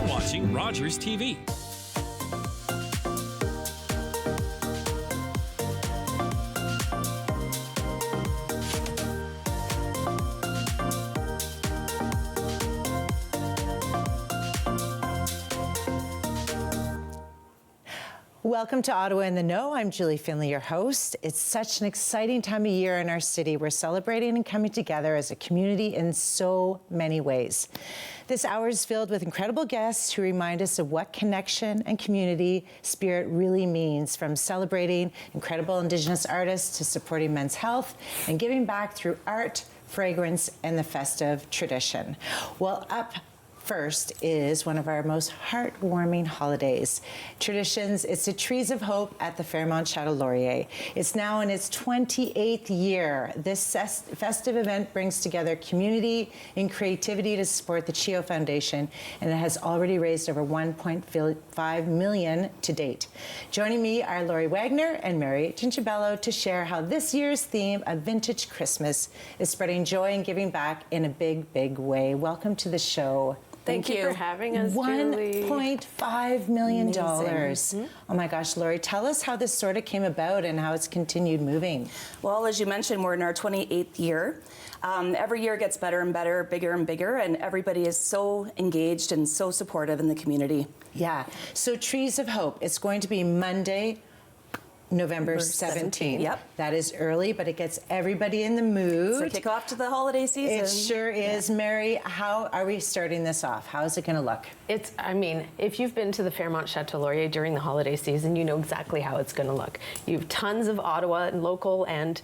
You're watching Rogers TV. Welcome to Ottawa in the Know. I'm Julie Findlay, your host. It's such an exciting time of year in our city. We're celebrating and coming together as a community in so many ways. This hour is filled with incredible guests who remind us of what connection and community spirit really means, from celebrating incredible Indigenous artists to supporting men's health and giving back through art, fragrance, and the festive tradition. Well, up first is one of our most heartwarming holidays. Traditions, it's the Trees of Hope at the Fairmont Chateau Laurier. It's now in its 28th year. This festive event brings together community and creativity to support the CHEO Foundation, and it has already raised over $1.5 million to date. Joining me are Lori Wagner and Mary Ginchabello to share how this year's theme of Vintage Christmas is spreading joy and giving back in a big, big way. Welcome to the show. Thank you for having us, Julie. $1.5 million. Mm-hmm. Oh my gosh, Lori, tell us how this sort of came about and how it's continued moving. Well, as you mentioned, we're in our 28th year. Every year gets better and better, bigger and bigger, and everybody is so engaged and so supportive in the community. Yeah. So Trees of Hope, it's going to be Monday, November 17th. Yep. That is early, but it gets everybody in the mood. It's a kickoff to the holiday season. It sure is. Yeah. Mary, how are we starting this off? How is it going to look? If you've been to the Fairmont Chateau Laurier during the holiday season, you know exactly how it's going to look. You have tons of Ottawa and local and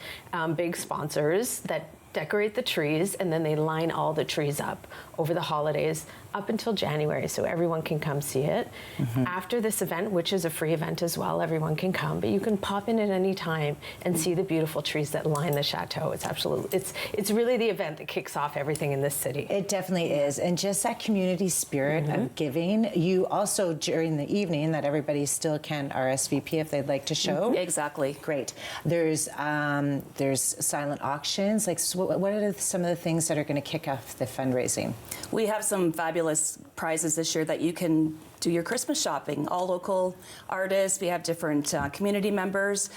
big sponsors that decorate the trees, and then they line all the trees up over the holidays up until January, so everyone can come see it. Mm-hmm. After this event, which is a free event as well, everyone can come, but you can pop in at any time and see the beautiful trees that line the chateau. It's really the event that kicks off everything in this city. It definitely is, and just that community spirit mm-hmm. of giving. You also, during the evening, that everybody still can RSVP if they'd like to show. Exactly. Great. There's silent auctions. Like, so what are some of the things that are going to kick off the fundraising? We have some fabulous prizes this year that you can do your Christmas shopping. All local artists. We have different community members.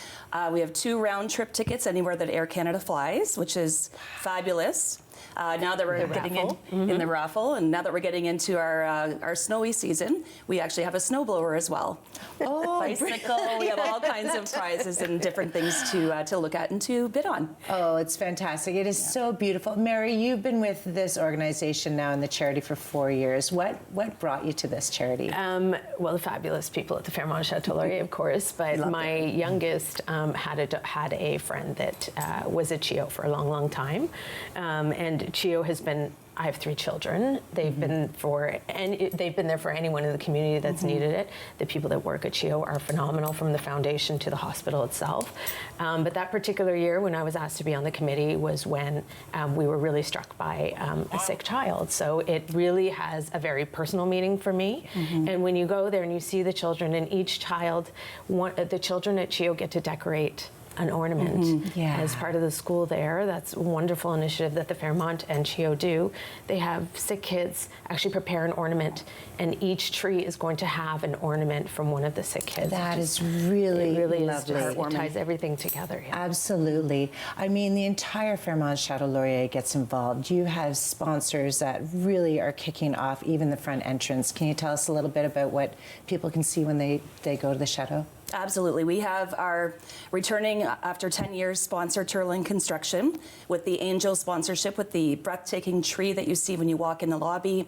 We have 2 round-trip tickets anywhere that Air Canada flies, which is fabulous. Now that we're getting in the raffle, and now that we're getting into our snowy season, we actually have a snowblower as well. Oh, bicycle! We have all kinds of prizes and different things to look at and to bid on. Oh, it's fantastic! It is so beautiful. Mary, you've been with this organization now and the charity for 4 years. What brought you to this charity? Well, the fabulous people at the Fairmont Chateau Laurier, of course. But my youngest had a friend that was a CHEO for a long, long time, and CHEO has been. I have 3 children. They've mm-hmm. They've been there for anyone in the community that's mm-hmm. needed it. The people that work at CHEO are phenomenal, from the foundation to the hospital itself. But that particular year, when I was asked to be on the committee, was when we were really struck by a sick child. So it really has a very personal meaning for me. Mm-hmm. And when you go there and you see the children, and each child, the children at CHEO get to decorate an ornament mm-hmm. as part of the school there. That's a wonderful initiative that the Fairmont and CHEO do. They have sick kids actually prepare an ornament, and each tree is going to have an ornament from one of the sick kids. That is really lovely. It ties everything together. Yeah. Absolutely. I mean, the entire Fairmont Chateau Laurier gets involved. You have sponsors that really are kicking off even the front entrance. Can you tell us a little bit about what people can see when they go to the chateau? Absolutely. We have our returning after 10 years sponsor, Turlin Construction, with the Angel sponsorship, with the breathtaking tree that you see when you walk in the lobby.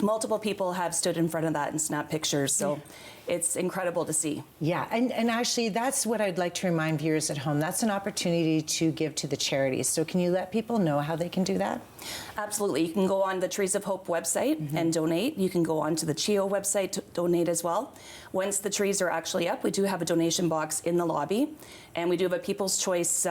Multiple people have stood in front of that and snapped pictures. So it's incredible to see. Yeah, and actually that's what I'd like to remind viewers at home. That's an opportunity to give to the charities. So can you let people know how they can do that? Absolutely. You can go on the Trees of Hope website mm-hmm. and donate. You can go on to the CHEO website to donate as well. Once the trees are actually up, we do have a donation box in the lobby, and we do have a People's Choice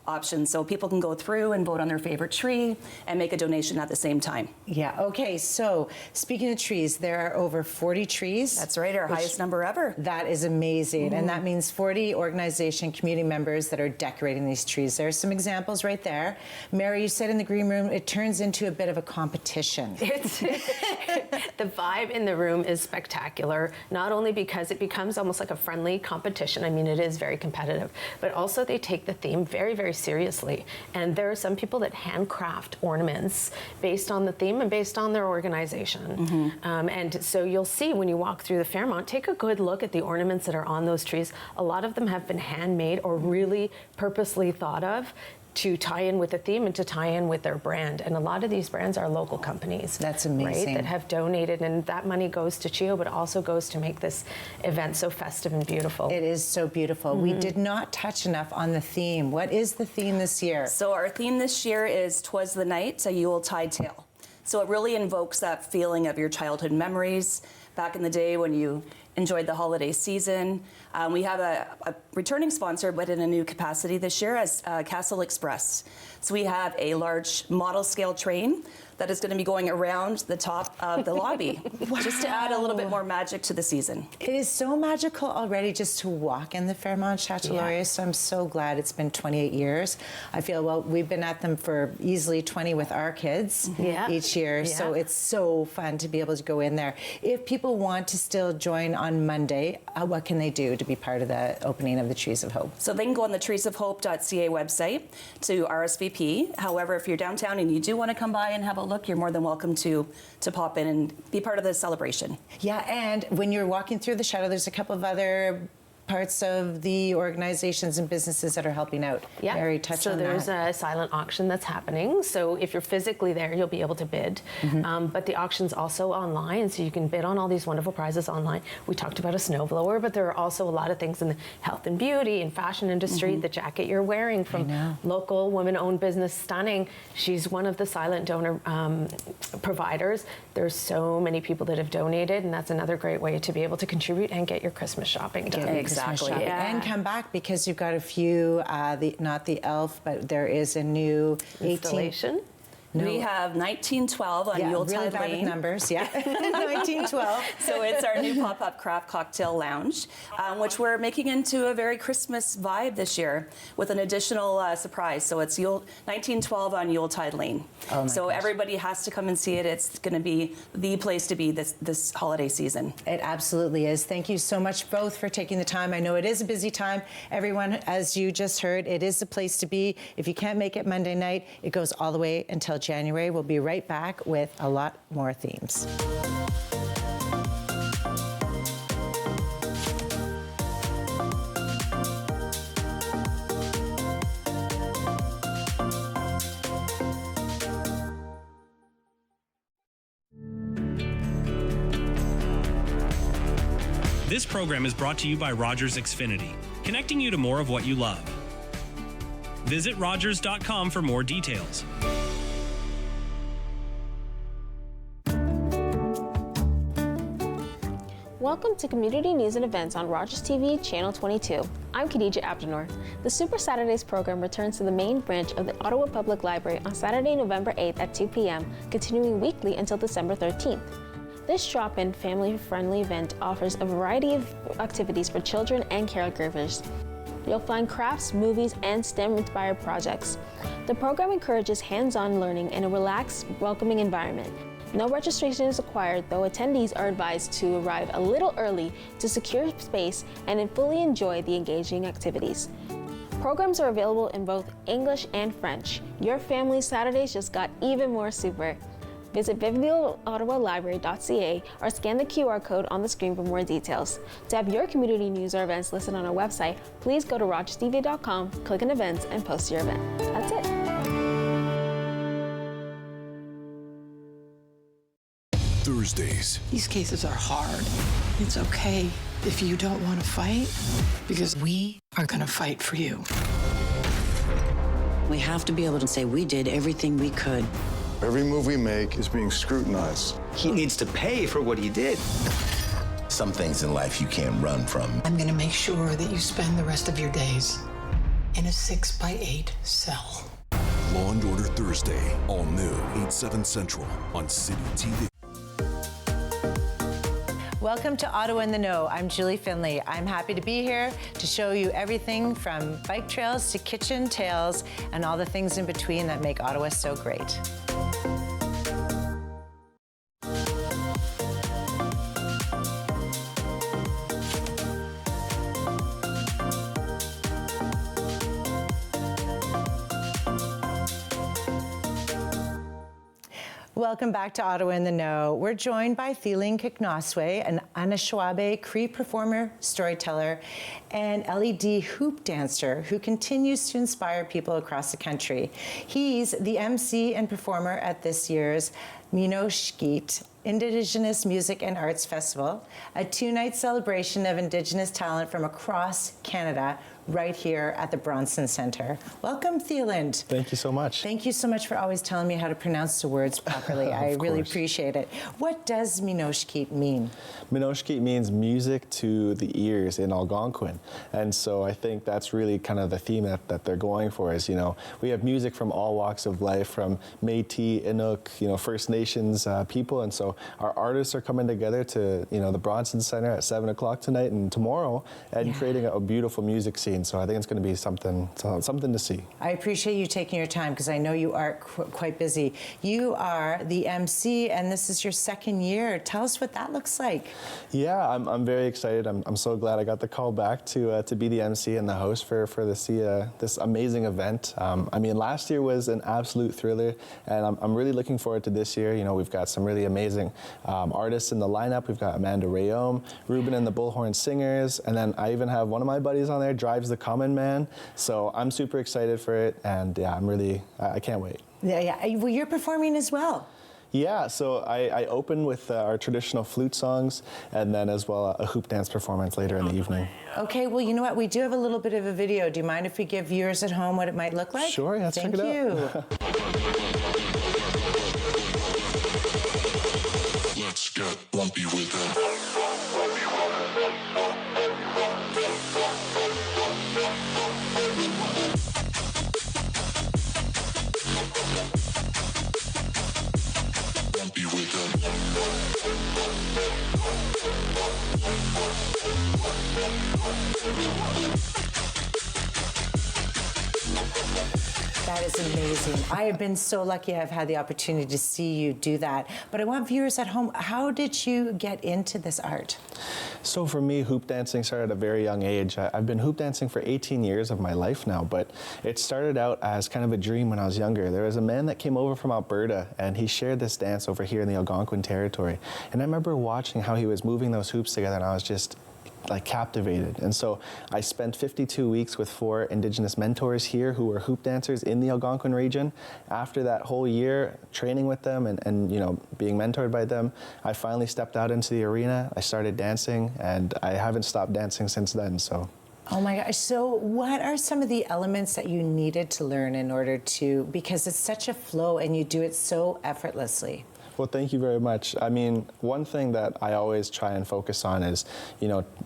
option. So people can go through and vote on their favorite tree and make a donation at the same time. Yeah, okay. So speaking of trees, there are over 40 trees. That's right, our highest number ever. That is amazing. Mm-hmm. And that means 40 organization community members that are decorating these trees. There are some examples right there. Mary, you said in the green room, it turns into a bit of a competition. The The vibe in the room is spectacular, not only because it becomes almost like a friendly competition. I mean, it is very competitive, but also they take the theme very, very seriously. And there are some people that handcraft ornaments based on the theme and based on their organization. And so you'll see when you walk through the Fairmont, take a good look at the ornaments that are on those trees. A lot of them have been handmade or really purposely thought of to tie in with the theme and to tie in with their brand. And a lot of these brands are local companies. That's amazing. Right, that have donated, and that money goes to CHEO, but also goes to make this event so festive and beautiful. It is so beautiful. We did not touch enough on the theme. What is the theme this year? So our theme this year is 'Twas the Night, a Yuletide Tale. So it really invokes that feeling of your childhood memories back in the day when you enjoyed the holiday season. We have a returning sponsor, but in a new capacity this year as Castle Express. So we have a large model scale train that is going to be going around the top of the lobby, just to add a little bit more magic to the season. It is so magical already just to walk in the Fairmont Chateau Laurier, Yeah. so I'm so glad it's been 28 years. I feel, well, we've been at them for easily 20 with our kids each year, so Yeah. it's so fun to be able to go in there. If people want to still join on Monday, what can they do to be part of the opening of the Trees of Hope? So they can go on the treesofhope.ca website to RSVP. However, if you're downtown and you do want to come by and have a look, you're more than welcome to pop in and be part of the celebration. Yeah, and when you're walking through the shadow, there's a couple of other parts of the organizations and businesses that are helping out. Yeah. Mary, touch so on there's that. a silent auction that's happening. So if you're physically there, you'll be able to bid. But the auction's also online, so you can bid on all these wonderful prizes online. We talked about a snowblower, but there are also a lot of things in the health and beauty and fashion industry. The jacket you're wearing from local women-owned business, Stunning. She's one of the silent donor providers. There's so many people that have donated, and that's another great way to be able to contribute and get your Christmas shopping done. Exactly. Yeah. And come back because you've got a few, not the elf, but there is a new Installation. We have 1912 on Yuletide really bad with Lane. numbers, 1912. So it's our new pop-up craft cocktail lounge, which we're making into a very Christmas vibe this year with an additional surprise. So it's 1912 on Yuletide Lane. Oh my so gosh. everybody has to come and see it. It's going to be the place to be this holiday season. It absolutely is. Thank you so much both for taking the time. I know it is a busy time. Everyone, as you just heard, it is the place to be. If you can't make it Monday night, it goes all the way until January. We'll be right back with a lot more themes. This program is brought to you by Rogers Xfinity, connecting you to more of what you love. Visit Rogers.com for more details. Welcome to Community News and Events on Rogers TV, Channel 22. I'm Khadija Abdinor. The Super Saturdays program returns to the main branch of the Ottawa Public Library on Saturday, November 8th at 2 p.m., continuing weekly until December 13th. This drop-in, family-friendly event offers a variety of activities for children and caregivers. You'll find crafts, movies, and STEM-inspired projects. The program encourages hands-on learning in a relaxed, welcoming environment. No registration is required, though attendees are advised to arrive a little early to secure space and fully enjoy the engaging activities. Programs are available in both English and French. Your family's Saturdays just got even more super. Visit vividly.ottawalibrary.ca or scan the QR code on the screen for more details. To have your community news or events listed on our website, please go to rogerstv.com, click on events, and post your event. That's it. Thursdays. These cases are hard. It's okay if you don't want to fight, because we are going to fight for you. We have to be able to say we did everything we could. Every move we make is being scrutinized. He needs to pay for what he did. Some things in life you can't run from. I'm going to make sure that you spend the rest of your days in a 6x8 cell. Law & Order Thursday, all new, 8/7 Central on City TV. Welcome to Ottawa in the Know. I'm Julie Findlay. I'm happy to be here to show you everything from bike trails to kitchen tales and all the things in between that make Ottawa so great. Welcome back to Ottawa in the Know. We're joined by Thieling Kiknoswe, an Anishinaabe Cree performer, storyteller, and LED hoop dancer who continues to inspire people across the country. He's the MC and performer at this year's Minoshkeet Indigenous Music and Arts Festival, a two-night celebration of Indigenous talent from across Canada, right here at the Bronson Centre. Welcome, Thieling. Thank you so much. Thank you so much for always telling me how to pronounce the words properly. I really appreciate it. What does Minoshkeet mean? Minoshkeet means music to the ears in Algonquin. And so I think that's really kind of the theme that they're going for is, we have music from all walks of life, from Métis, Inuk, First Nations people. And so our artists are coming together to, the Bronson Centre at 7 o'clock tonight and tomorrow and creating a beautiful music scene. So I think it's going to be something to see. I appreciate you taking your time because I know you are quite busy. You are the MC and this is your second year. Tell us what that looks like. Yeah, I'm very excited. I'm so glad I got the call back to be the MC and the host for this amazing event. Last year was an absolute thriller and I'm really looking forward to this year. We've got some really amazing artists in the lineup. We've got Amanda Rayome, Ruben and the Bullhorn Singers, and then I even have one of my buddies on there, Drives the Common Man. So I'm super excited for it, and I can't wait. Yeah. Well, you're performing as well. Yeah, so I open with our traditional flute songs, and then as well a hoop dance performance later in the evening. Okay, well, you know what? We do have a little bit of a video. Do you mind if we give viewers at home what it might look like? Sure, yeah, let's check it out. Thank you. Let's get bumpy with it. That is amazing. I have been so lucky I've had the opportunity to see you do that. But I want viewers at home, how did you get into this art? So for me, hoop dancing started at a very young age. I've been hoop dancing for 18 years of my life now, but it started out as kind of a dream when I was younger. There was a man that came over from Alberta, and he shared this dance over here in the Algonquin territory. And I remember watching how he was moving those hoops together, and I was just captivated. And so I spent 52 weeks with 4 Indigenous mentors here who were hoop dancers in the Algonquin region. After that whole year training with them and being mentored by them, I finally stepped out into the arena. I started dancing, and I haven't stopped dancing since then. So. Oh my gosh, so what are some of the elements that you needed to learn in order to, because it's such a flow and you do it so effortlessly? Well, thank you very much. One thing that I always try and focus on is,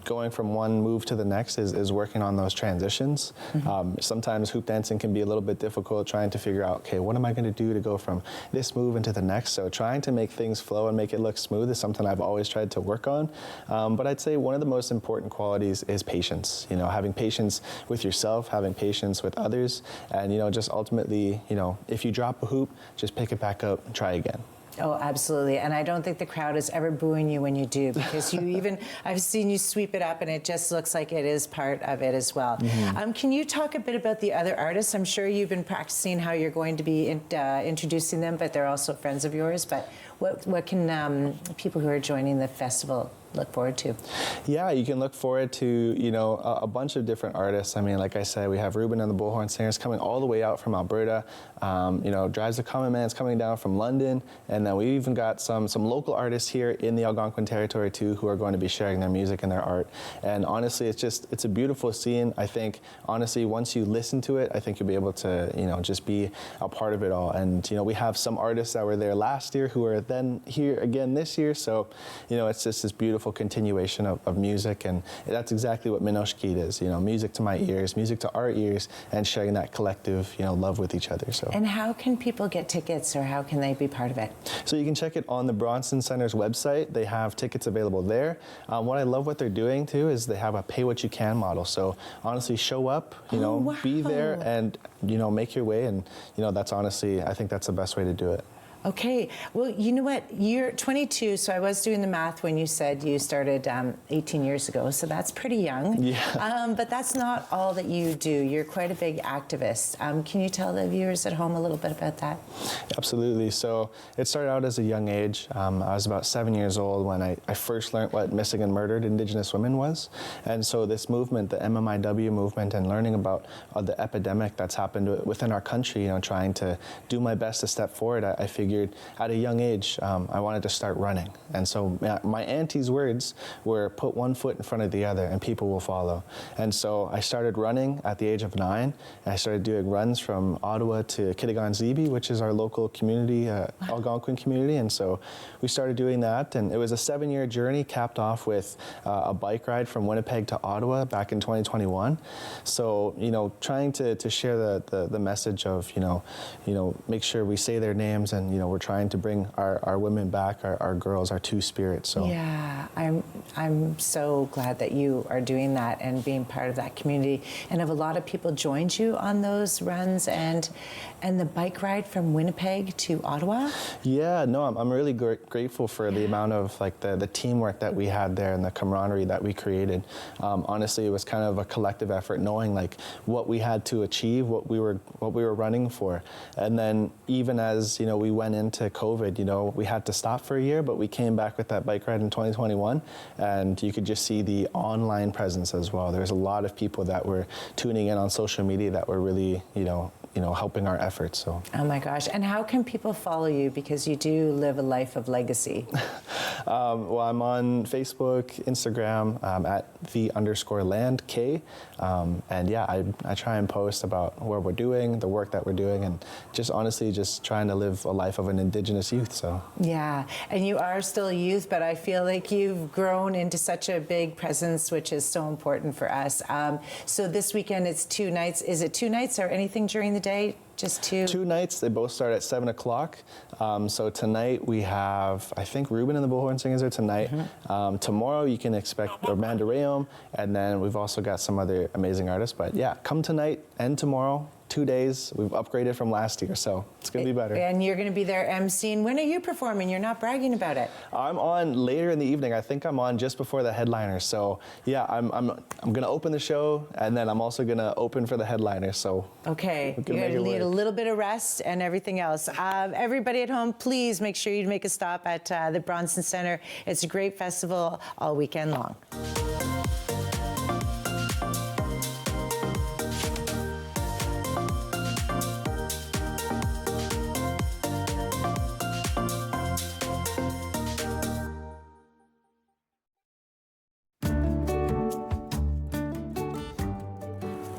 going from one move to the next is working on those transitions. Mm-hmm. Sometimes hoop dancing can be a little bit difficult trying to figure out, okay, what am I going to do to go from this move into the next? So trying to make things flow and make it look smooth is something I've always tried to work on. But I'd say one of the most important qualities is patience. Having patience with yourself, having patience with others, and, just ultimately, if you drop a hoop, just pick it back up and try again. Oh, absolutely. And I don't think the crowd is ever booing you when you do, because I've seen you sweep it up and it just looks like it is part of it as well. Mm-hmm. Can you talk a bit about the other artists? I'm sure you've been practicing how you're going to be introducing them, but they're also friends of yours. But what can people who are joining the festival look forward to? Yeah, you can look forward to, a bunch of different artists. Like I said, we have Ruben and the Bullhorn Singers coming all the way out from Alberta. Drives the Common Man's coming down from London. And then we even got some local artists here in the Algonquin territory too, who are going to be sharing their music and their art. And honestly, it's a beautiful scene. I think, honestly, once you listen to it, I think you'll be able to, just be a part of it all. And, we have some artists that were there last year who are then here again this year. So, it's just this beautiful continuation of music, and that's exactly what Minoshkeet is, music to my ears, music to our ears, and sharing that collective, love with each other. So. And how can people get tickets, or how can they be part of it? So you can check it on the Bronson Center's website. They have tickets available there. What I love what they're doing too is they have a pay what you can model. So honestly, show up, be there, and make your way, and that's honestly, I think that's the best way to do it. Okay, well, you know what? You're 22, so I was doing the math when you said you started 18 years ago, so that's pretty young. Yeah. But that's not all that you do. You're quite a big activist. Can you tell the viewers at home a little bit about that? Absolutely. So it started out as a young age. I was about 7 years old when I first learned what missing and murdered Indigenous women was. And so this movement, the MMIW movement, and learning about the epidemic that's happened within our country, you know, trying to do my best to step forward, I figured at a young age I wanted to start running. And so my auntie's words were, put one foot in front of the other and people will follow. And so I started running at the age of 9, and I started doing runs from Ottawa to Kitigan-Zibi, which is our local community, Algonquin community. And so we started doing that, and it was a 7-year journey, capped off with a bike ride from Winnipeg to Ottawa back in 2021. So, you know, trying to share the message of, you know, make sure we say their names, and, you know, we're trying to bring our women back, our girls, our two spirits. So yeah, I'm so glad that you are doing that and being part of that community. And have a lot of people joined you on those runs and the bike ride from Winnipeg to Ottawa? Yeah, no, I'm really grateful for the amount of like the teamwork that we had there and the camaraderie that we created. Honestly, it was kind of a collective effort, knowing like what we had to achieve, what we were running for. And then even as, you know, we went into COVID, you know, we had to stop for a year, but we came back with that bike ride in 2021, and you could just see the online presence as well. There's a lot of people that were tuning in on social media that were really, you know, helping our efforts. So. Oh my gosh! And how can people follow you, because you do live a life of legacy? Well, I'm on Facebook, Instagram at @the_landk, and yeah, I try and post about what we're doing, the work that we're doing, and just honestly just trying to live a life of an Indigenous youth. So yeah, and you are still a youth, but I feel like you've grown into such a big presence, which is so important for us. So this weekend it's 2 nights. Is it 2 nights or anything during the day? Just 2? 2 nights. They both start at 7 o'clock. So tonight we have, I think Ruben and the Bullhorn Singers are tonight. Mm-hmm. Tomorrow you can expect Amanda Rayom, and then we've also got some other amazing artists. But yeah, come tonight and tomorrow. 2 days. We've upgraded from last year, so it's going to be better. And you're going to be there emceeing. When are you performing? You're not bragging about it. I'm on later in the evening. I think I'm on just before the headliner. So yeah, I'm going to open the show, and then I'm also going to open for the headliner. So okay, you're going to need a little bit of rest and everything else. Everybody at home, please make sure you make a stop at the Bronson Center. It's a great festival all weekend long.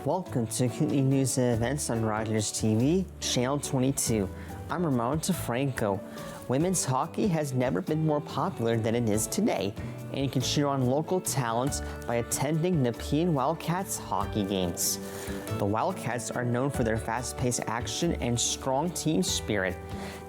Welcome to Community News and Events on Rogers TV, Channel 22. I'm Ramon DeFranco. Women's hockey has never been more popular than it is today, and you can cheer on local talents by attending Nepean Wildcats hockey games. The Wildcats are known for their fast-paced action and strong team spirit.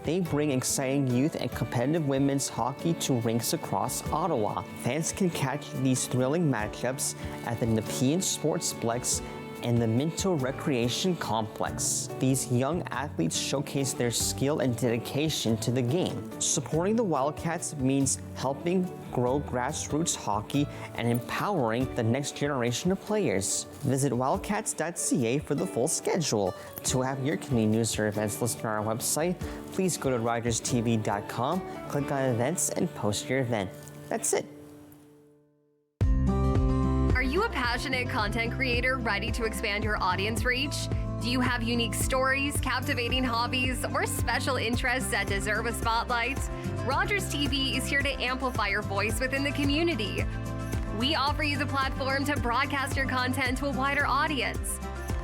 They bring exciting youth and competitive women's hockey to rinks across Ottawa. Fans can catch these thrilling matchups at the Nepean Sportsplex and the Minto Recreation Complex. These young athletes showcase their skill and dedication to the game. Supporting the Wildcats means helping grow grassroots hockey and empowering the next generation of players. Visit wildcats.ca for the full schedule. To have your community news or events listed on our website, please go to rogerstv.com, click on events, and post your event. That's it. Are you a passionate content creator ready to expand your audience reach? Do you have unique stories, captivating hobbies, or special interests that deserve a spotlight? Rogers TV is here to amplify your voice within the community. We offer you the platform to broadcast your content to a wider audience.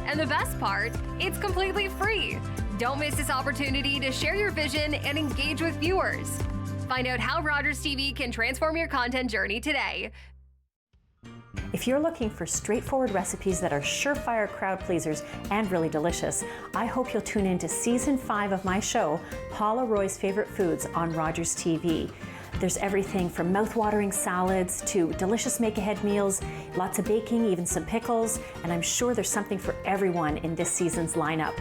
And the best part, it's completely free. Don't miss this opportunity to share your vision and engage with viewers. Find out how Rogers TV can transform your content journey today. If you're looking for straightforward recipes that are surefire crowd pleasers and really delicious, I hope you'll tune in to Season 5 of my show, Paula Roy's Favorite Foods on Rogers TV. There's everything from mouth-watering salads to delicious make-ahead meals, lots of baking, even some pickles, and I'm sure there's something for everyone in this season's lineup.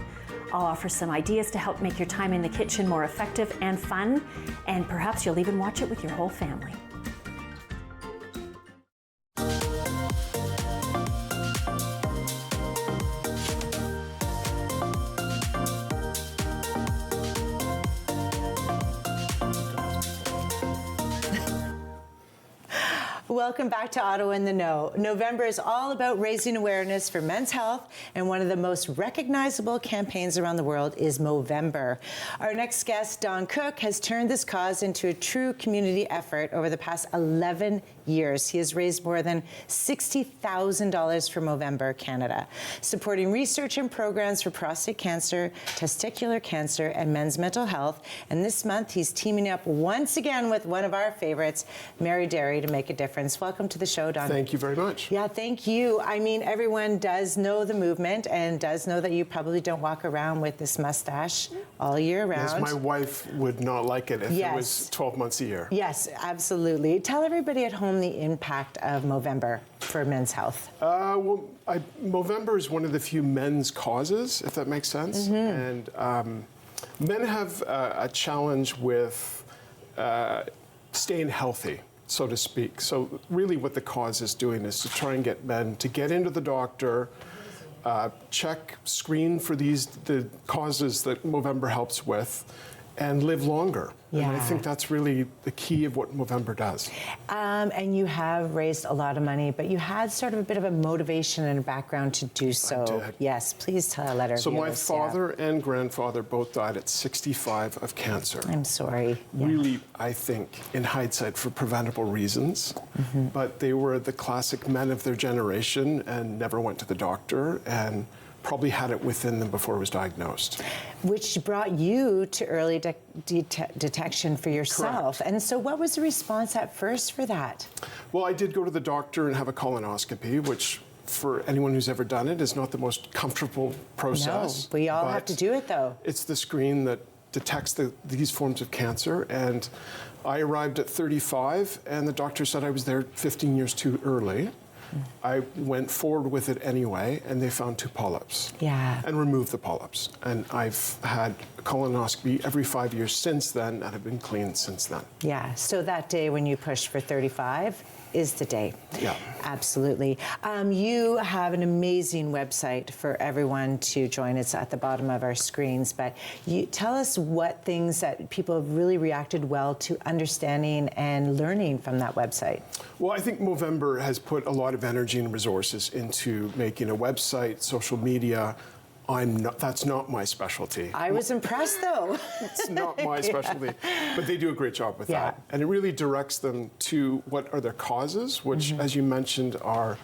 I'll offer some ideas to help make your time in the kitchen more effective and fun, and perhaps you'll even watch it with your whole family. Welcome back to Ottawa in the Know. November is all about raising awareness for men's health, and one of the most recognizable campaigns around the world is Movember. Our next guest, Don Cook, has turned this cause into a true community effort over the past 11 years. He has raised more than $60,000 for Movember Canada, supporting research and programs for prostate cancer, testicular cancer, and men's mental health. And this month, he's teaming up once again with one of our favorites, Mary Derry, to make a difference. Welcome to the show, Don. Thank you very much. Yeah, thank you. I mean, everyone does know the movement and does know that you probably don't walk around with this mustache all year round. Yes, my wife would not like it if it was 12 months a year. Yes, absolutely. Tell everybody at home the impact of Movember for men's health. Movember is one of the few men's causes, if that makes sense. And men have a challenge with staying healthy, so to speak. So really what the cause is doing is to try and get men to get into the doctor, screen for the causes that Movember helps with, and live longer. Yeah. And I think that's really the key of what Movember does. And you have raised a lot of money, but you had sort of a bit of a motivation and a background to do so. I did. Yes, please tell our letter. So my father and grandfather both died at 65 of cancer. I'm sorry. Yeah. Really, I think, in hindsight, for preventable reasons. But they were the classic men of their generation and never went to the doctor and probably had it within them before it was diagnosed. Which brought you to early detection for yourself. Correct. And so what was the response at first for that? Well, I did go to the doctor and have a colonoscopy, which for anyone who's ever done it is not the most comfortable process. No, we all have to do it though. It's the screen that detects these forms of cancer, and I arrived at 35 and the doctor said I was there 15 years too early. I went forward with it anyway, and they found 2 polyps. Yeah. And removed the polyps. And I've had a colonoscopy every 5 years since then, and have been clean since then. Yeah, so that day when you pushed for 35 is the day. Yeah. Absolutely. You have an amazing website for everyone to join. It's at the bottom of our screens, but you tell us what things that people have really reacted well to understanding and learning from that website. Well, I think Movember has put a lot of energy and resources into making a website, social media. That's not my specialty. I was impressed, though. It's not my specialty, but they do a great job with that. And it really directs them to what are their causes, which, as you mentioned, are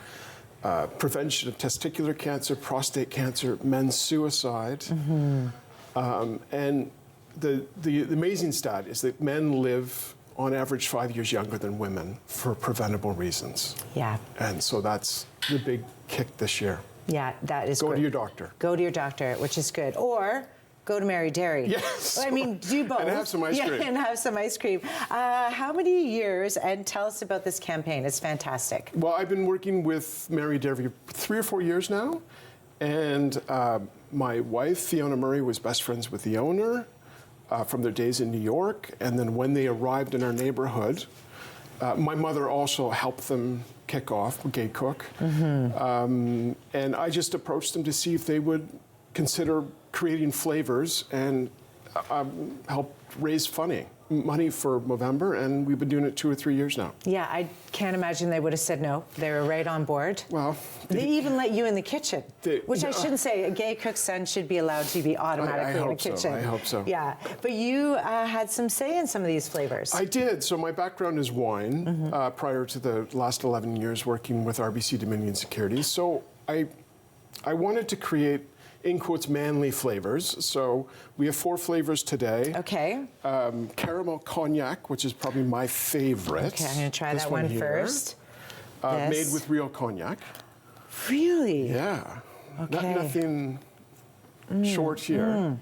prevention of testicular cancer, prostate cancer, men's suicide. And the amazing stat is that men live on average 5 years younger than women for preventable reasons. Yeah. And so that's the big kick this year. Yeah, that is Go good. to your doctor. Go to your doctor, which is good. Or go to Mary Derry. Yes. I mean, do both. And have some ice cream. Yeah, and have some ice cream. How many years, and tell us about this campaign. It's fantastic. Well, I've been working with Mary Derry 3 or 4 years now. And my wife, Fiona Murray, was best friends with the owner from their days in New York. And then when they arrived in our neighborhood, my mother also helped them kick off, Gay Cook. And I just approached them to see if they would consider creating flavors and help raise money for Movember, and we've been doing it 2 or 3 years now. Yeah, I can't imagine they would have said no. They were right on board. Well, they even let you in the kitchen, which I shouldn't say. A gay cook's son should be allowed to be automatically in the kitchen. I hope so. Yeah, but you had some say in some of these flavors. I did. So my background is wine, prior to the last 11 years working with RBC Dominion Securities. So I wanted to create, in quotes, manly flavors. So we have 4 flavors today. Okay. Caramel cognac, which is probably my favorite. Okay, I'm going to try that one first. Made with real cognac. Really? Yeah. Okay. Nothing short here.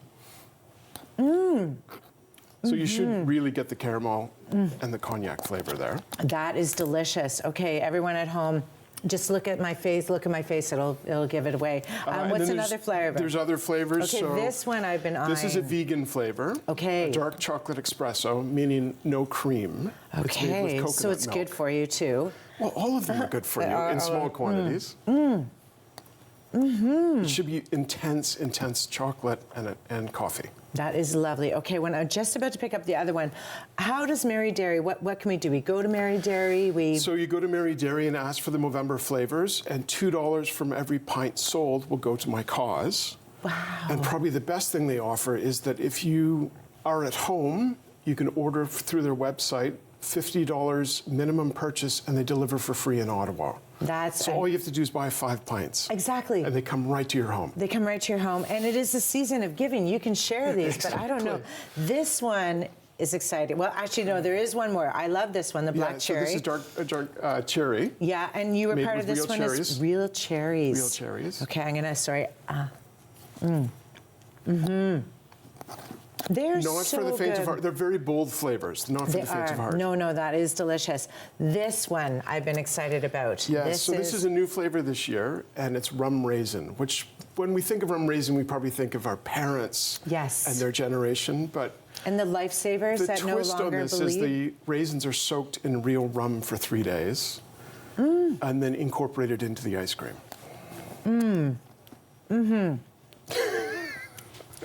So you should really get the caramel and the cognac flavor there. That is delicious. Okay, everyone at home, Just look at my face, it'll give it away. What's another flavor? There's other flavors. Okay, this one I've been eyeing. This is a vegan flavor. Okay. A dark chocolate espresso, meaning no cream. Okay, so it's good for you too. Well, all of them are good for you in small quantities. It should be intense chocolate and coffee. That is lovely. Okay, when I'm just about to pick up the other one, how does Mary Dairy, what can we do? We go to Mary Dairy, So you go to Mary Dairy and ask for the Movember flavors, and $2 from every pint sold will go to my cause. Wow. And probably the best thing they offer is that if you are at home, you can order through their website, $50 minimum purchase, and they deliver for free in Ottawa. So all you have to do is buy 5 pints. Exactly. And they come right to your home. They come right to your home. And it is the season of giving. You can share these, but I don't know. This one is exciting. Well, actually, no, there is one more. I love this one, the black cherry. So this is dark cherry. Yeah, and you were part of this one as real cherries. Real cherries. Okay, I'm going to, They're no, it's so for the faint good. of heart. They're very bold flavors, not for the faint of heart. No, that is delicious. This one I've been excited about. Yeah, this is a new flavor this year, and it's rum raisin, which when we think of rum raisin, we probably think of our parents and their generation, but and the lifesavers that no longer The twist on this is the raisins are soaked in real rum for 3 days and then incorporated into the ice cream.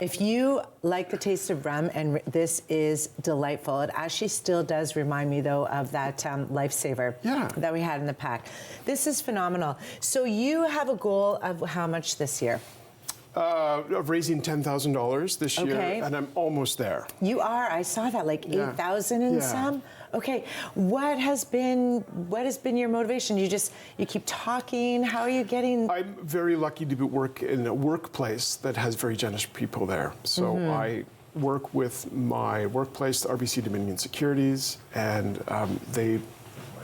If you like the taste of rum, and this is delightful, it actually still does remind me, though, of that lifesaver that we had in the pack. This is phenomenal. So you have a goal of how much this year? Of raising $10,000 this year, and I'm almost there. You are. I saw that, like 8,000 and some. Okay, what has been your motivation? You keep talking. How are you getting? I'm very lucky to work in a workplace that has very generous people there. So I work with my workplace, the RBC Dominion Securities, and they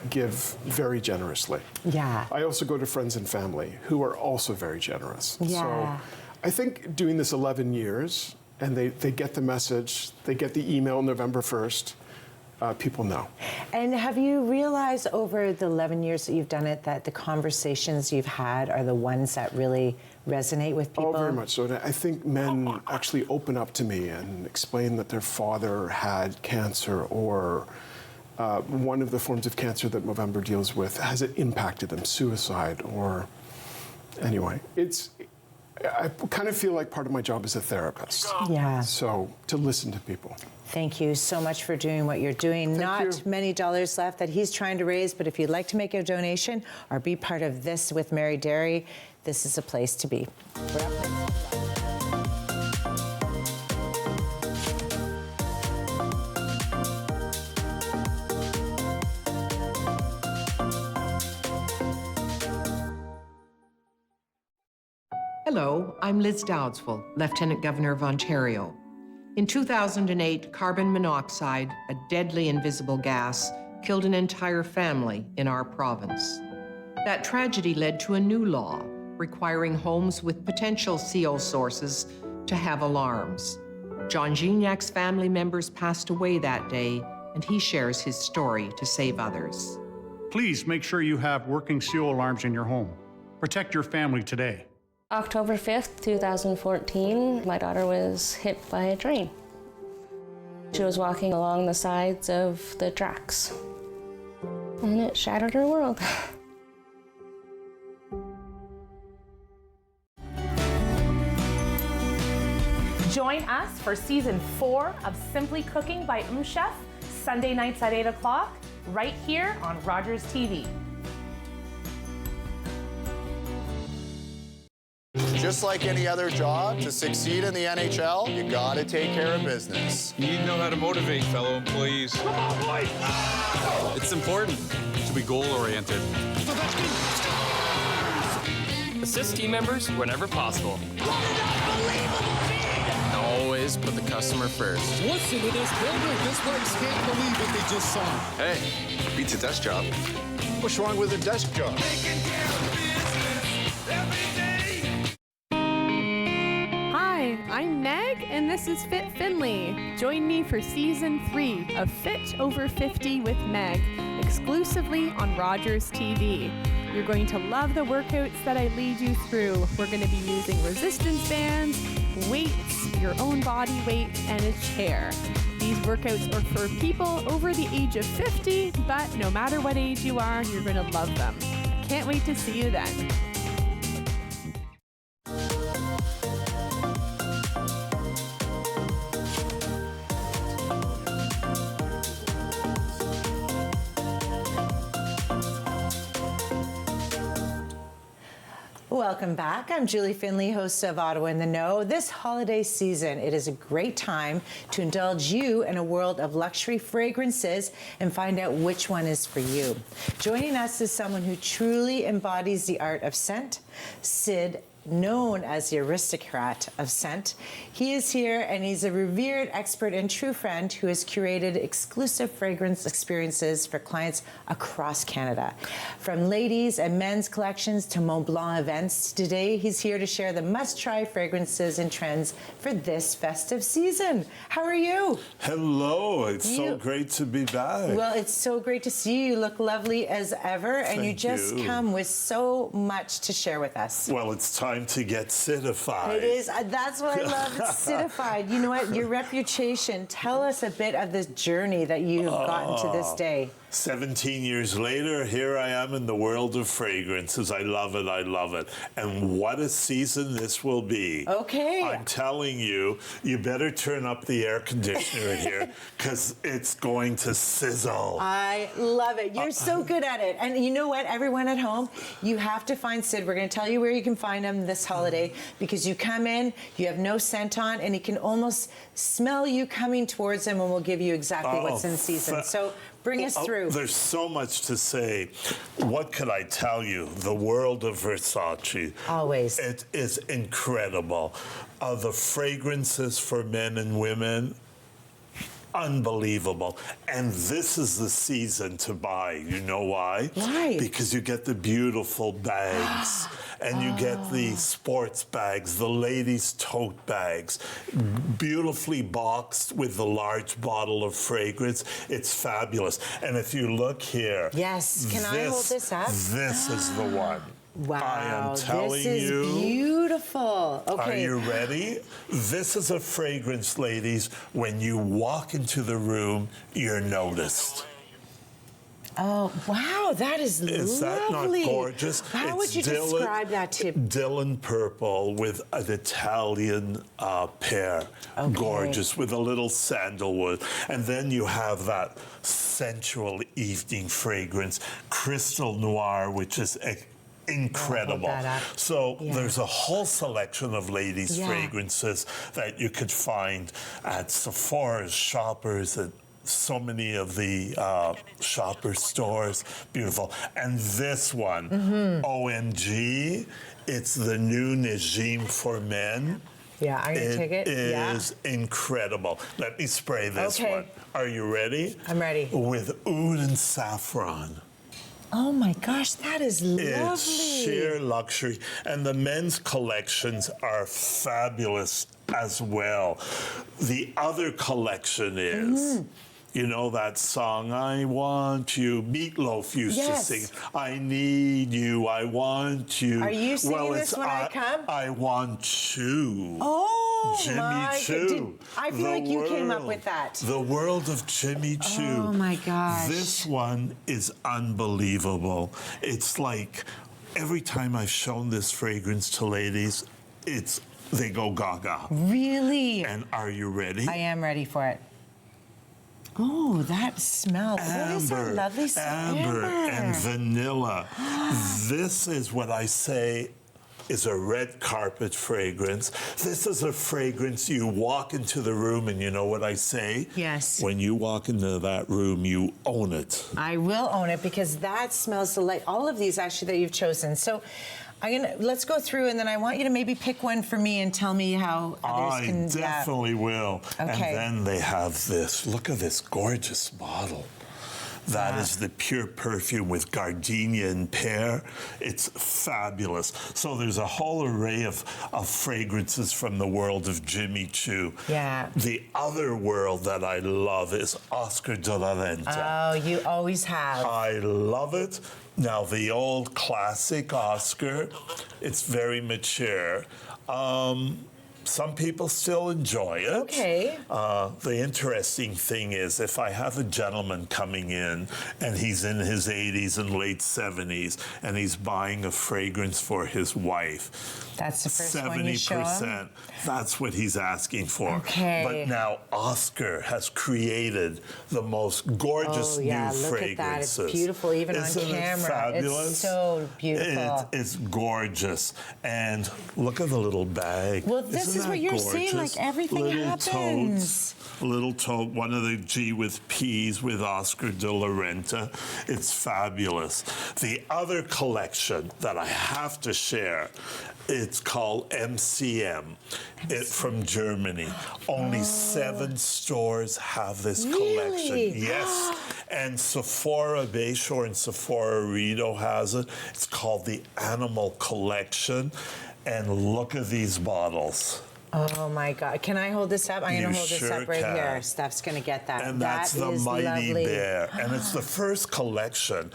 give very generously. Yeah. I also go to friends and family who are also very generous. Yeah. So I think doing this 11 years, and they get the message, they get the email November 1st, people know. And have you realized over the 11 years that you've done it that the conversations you've had are the ones that really resonate with people? Oh, very much so. And I think men actually open up to me and explain that their father had cancer, or one of the forms of cancer that Movember deals with, has it impacted them, suicide, or anyway, I kind of feel like part of my job is a therapist. Yeah. So to listen to people. Thank you so much for doing what you're doing. Not many dollars left that he's trying to raise, but if you'd like to make a donation or be part of this with Mary Dairy, this is a place to be. Hello, I'm Liz Dowdswell, Lieutenant Governor of Ontario. In 2008, carbon monoxide, a deadly invisible gas, killed an entire family in our province. That tragedy led to a new law requiring homes with potential CO sources to have alarms. John Gignac's family members passed away that day, and he shares his story to save others. Please make sure you have working CO alarms in your home. Protect your family today. October 5th, 2014, my daughter was hit by a train. She was walking along the sides of the tracks, and it shattered her world. Join us for season 4 of Simply Cooking by Chef, Sunday nights at 8 o'clock, right here on Rogers TV. Just like any other job, to succeed in the NHL, you gotta take care of business. You need to know how to motivate fellow employees. Come on, boys! It's important to be goal-oriented. Assist team members whenever possible. Always put the customer first. Listen to this builder. This place can't believe what they just saw. Hey, beats a desk job. What's wrong with a desk job? Hi, I'm Meg, and this is Fit Findlay. Join me for Season 3 of Fit Over 50 with Meg, exclusively on Rogers TV. You're going to love the workouts that I lead you through. We're going to be using resistance bands, weights, your own body weight, and a chair. These workouts are for people over the age of 50, but no matter what age you are, you're going to love them. Can't wait to see you then. Welcome back. I'm Julie Findlay, host of Ottawa in the Know. This holiday season, it is a great time to indulge you in a world of luxury fragrances and find out which one is for you. Joining us is someone who truly embodies the art of scent, Sid, known as the aristocrat of scent. He is here, and he's a revered expert and true friend who has curated exclusive fragrance experiences for clients across Canada. From ladies and men's collections to Mont Blanc events, today he's here to share the must-try fragrances and trends for this festive season. How are you? Hello, it's so great to be back. Well, it's so great to see you. You look lovely as ever, and you just come with so much to share with us. Well, it's time to get citified. It is. That's what I love. It's citified. You know what? Your reputation. Tell us a bit of this journey that you've gotten to this day. 17 years later, here I am in the world of fragrances. I love it. I love it. And what a season this will be. Okay. I'm telling you, you better turn up the air conditioner here because it's going to sizzle. I love it. You're so good at it. And you know what? Everyone at home, you have to find Sid. We're going to tell you where you can find him this holiday because you come in, you have no scent on, and he can almost smell you coming towards him, and we'll give you exactly what's in season. So bring us through. There's so much to say. What could I tell you? The world of Versace. Always. It is incredible. The fragrances for men and women, unbelievable. And this is the season to buy. You know why? Why? Because you get the beautiful bags. And you get the sports bags, the ladies' tote bags, beautifully boxed with the large bottle of fragrance. It's fabulous. And if you look here. Yes. Can I hold this up? This is the one. Wow, I am telling this is you. Beautiful. Okay. Are you ready? This is a fragrance, ladies. When you walk into the room, you're noticed. Oh, wow, that is lovely. Is that not gorgeous? How would you describe that to Dylan Purple with an Italian pear. Okay. Gorgeous, with a little sandalwood. And then you have that sensual evening fragrance, Crystal Noir, which is incredible. So there's a whole selection of ladies' fragrances that you could find at Sephora's, Shoppers, at so many of the shopper stores. Beautiful. And this one, OMG, it's the new Najim for men. Yeah, I'm going to take it. It is incredible. Let me spray this one. Are you ready? I'm ready. With oud and saffron. Oh my gosh, that is lovely. It's sheer luxury. And the men's collections are fabulous as well. The other collection is, you know that song, I Want You, Meatloaf used to sing, I Need You, I Want You. Are you singing this when I come? I Want You. Oh, Jimmy my Choo. I feel like you came up with that. The world of Jimmy Choo. Oh my gosh. This one is unbelievable. It's like every time I've shown this fragrance to ladies, they go gaga. Really? And are you ready? I am ready for it. Oh, that smells. What is that lovely smell? Amber and vanilla. This is what I say is a red carpet fragrance. This is a fragrance you walk into the room and you know what I say? Yes. When you walk into that room, you own it. I will own it because that smells like all of these actually that you've chosen. So let's go through and then I want you to maybe pick one for me and tell me how others can. I definitely will. Okay. And then they have this. Look at this gorgeous bottle. That is the pure perfume with gardenia and pear. It's fabulous. So there's a whole array of fragrances from the world of Jimmy Choo. Yeah. The other world that I love is Oscar de la Renta. Oh, you always have. I love it. Now, the old classic Oscar, it's very mature. Some people still enjoy it. Okay. The interesting thing is if I have a gentleman coming in and he's in his 80s and late 70s and he's buying a fragrance for his wife, that's the first one you show him? 70%, that's what he's asking for. Okay. But now Oscar has created the most gorgeous new fragrances. Look at that. It's beautiful even Isn't on camera. It fabulous? It's so beautiful. It's gorgeous. And look at the little bag. Well, this is what you're saying, like everything little happens. Totes, little tote, one of the G with peas with Oscar de la Renta. It's fabulous. The other collection that I have to share, it's called MCM. It's from Germany. Only 7 stores have this collection. Yes. And Sephora Bayshore and Sephora Rideau has it. It's called the Animal Collection. And look at these bottles. Oh my God. Can I hold this up? I'm going to hold this sure up right can. here. Steph's going to get that. And that's the Mighty lovely. Bear. And it's the first collection.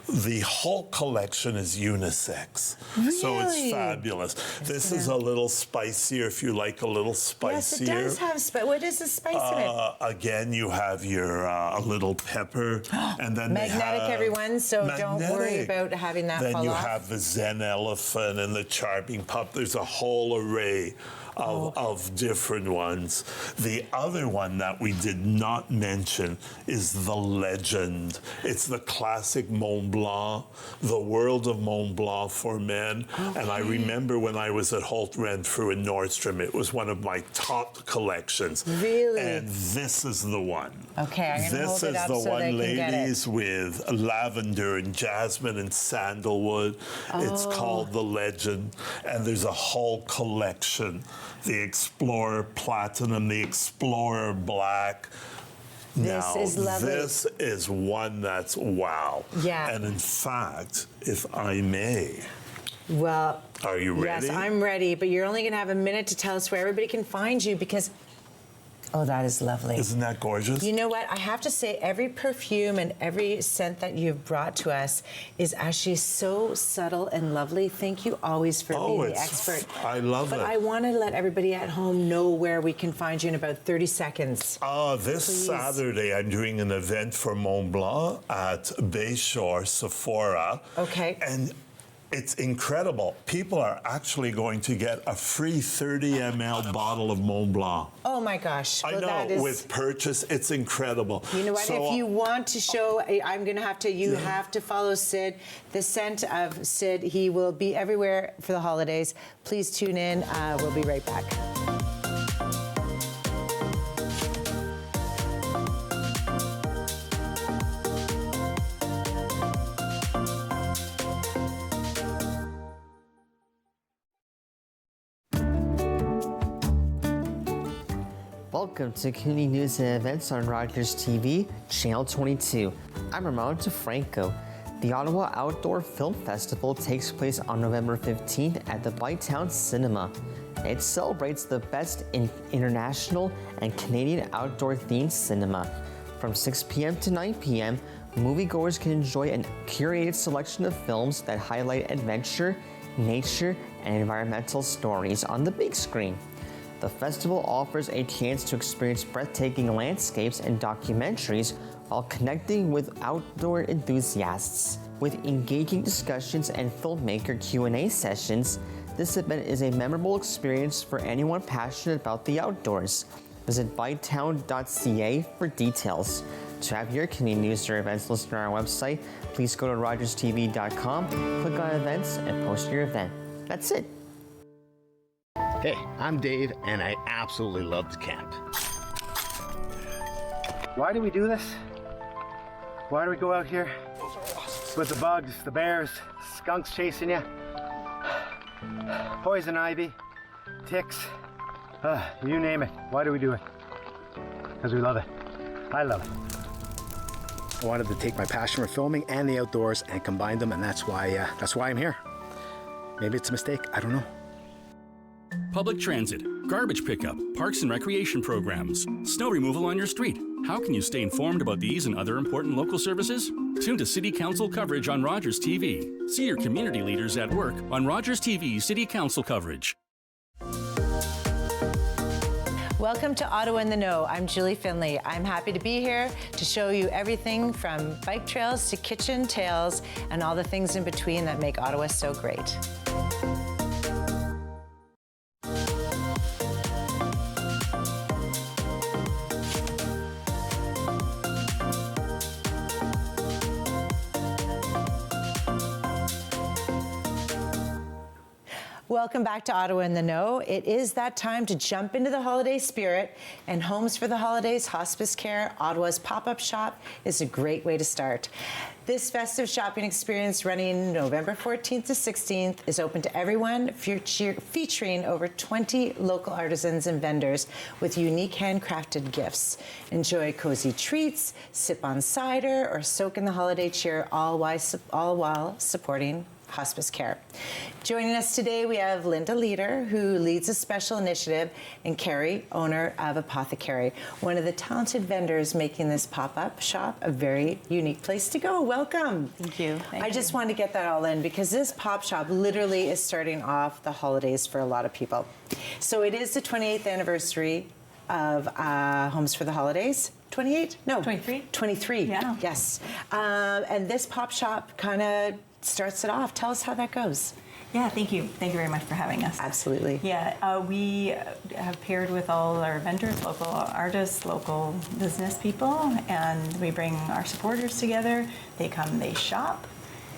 The whole collection is unisex. Really? So it's fabulous. This is a little spicier if you like a little spicier. Yes, it does have spice. What is the spice in it? Again, you have your a little pepper. And then Magnetic, everyone, so don't worry about having that then fall you off. have the Zen Elephant and the Charming Pup. There's a whole array of different ones. The other one that we did not mention is the Legend. It's the classic Mont Blanc, the world of Mont Blanc for men. Okay. And I remember when I was at Holt Renfrew in Nordstrom, it was one of my top collections. Really? And this is the one. Okay, I'm going to hold it up so they can get it. This is the one, ladies, with lavender and jasmine and sandalwood. It's called the Legend. And there's a whole collection. The Explorer Platinum, the Explorer Black. This is lovely. This is one that's wow. Yeah. And in fact, if I may. Well, are you ready? Yes, I'm ready, but you're only going to have a minute to tell us where everybody can find you because oh, that is lovely. Isn't that gorgeous? You know what? I have to say, every perfume and every scent that you've brought to us is actually so subtle and lovely. Thank you always for being the expert. I love it. But I want to let everybody at home know where we can find you in about 30 seconds. This Saturday, I'm doing an event for Mont Blanc at Bayshore Sephora. Okay. And it's incredible. People are actually going to get a free 30 ml bottle of Mont Blanc. Oh my gosh. I know, with purchase, it's incredible. You know what, if you want to show, I'm going to have to, you have to follow Sid. The scent of Sid, he will be everywhere for the holidays. Please tune in. We'll be right back. Welcome to Community News and Events on Rogers TV, Channel 22. I'm Ramon DeFranco. The Ottawa Outdoor Film Festival takes place on November 15th at the Bytown Cinema. It celebrates the best in international and Canadian outdoor-themed cinema. From 6 p.m. to 9 p.m., moviegoers can enjoy a curated selection of films that highlight adventure, nature, and environmental stories on the big screen. The festival offers a chance to experience breathtaking landscapes and documentaries while connecting with outdoor enthusiasts. With engaging discussions and filmmaker Q&A sessions, this event is a memorable experience for anyone passionate about the outdoors. Visit bytown.ca for details. To have your community news or events listed on our website, please go to rogerstv.com, click on events, and post your event. That's it. Hey, I'm Dave, and I absolutely love to camp. Why do we do this? Why do we go out here? With the bugs, the bears, skunks chasing you, poison ivy, ticks, you name it. Why do we do it? Because we love it. I love it. I wanted to take my passion for filming and the outdoors and combine them, and that's why I'm here. Maybe it's a mistake, I don't know. Public transit, garbage pickup, parks and recreation programs, snow removal on your street. How can you stay informed about these and other important local services? Tune to City Council coverage on Rogers TV. See your community leaders at work on Rogers TV City Council coverage. Welcome to Ottawa in the Know. I'm Julie Findlay. I'm happy to be here to show you everything from bike trails to kitchen tales and all the things in between that make Ottawa so great. Welcome back to Ottawa in the Know. It is that time to jump into the holiday spirit, and Homes for the Holidays Hospice Care, Ottawa's pop-up shop, is a great way to start. This festive shopping experience, running November 14th to 16th, is open to everyone, featuring over 20 local artisans and vendors with unique handcrafted gifts. Enjoy cozy treats, sip on cider, or soak in the holiday cheer, all while supporting hospice care. Joining us today, we have Linda Leader, who leads a special initiative, and Carrie, owner of Apothecary, one of the talented vendors making this pop-up shop a very unique place to go. Welcome. Thank you. I just want to get that all in because this pop shop literally is starting off the holidays for a lot of people. So it is the 28th anniversary of Homes for the Holidays. 28? No. 23. 23. Yeah. Yes. And this pop shop kind of starts it off. Tell us how that goes. Yeah, thank you. Thank you very much for having us. Absolutely. Yeah, we have paired with all our vendors, local artists, local business people, and we bring our supporters together. They come, they shop,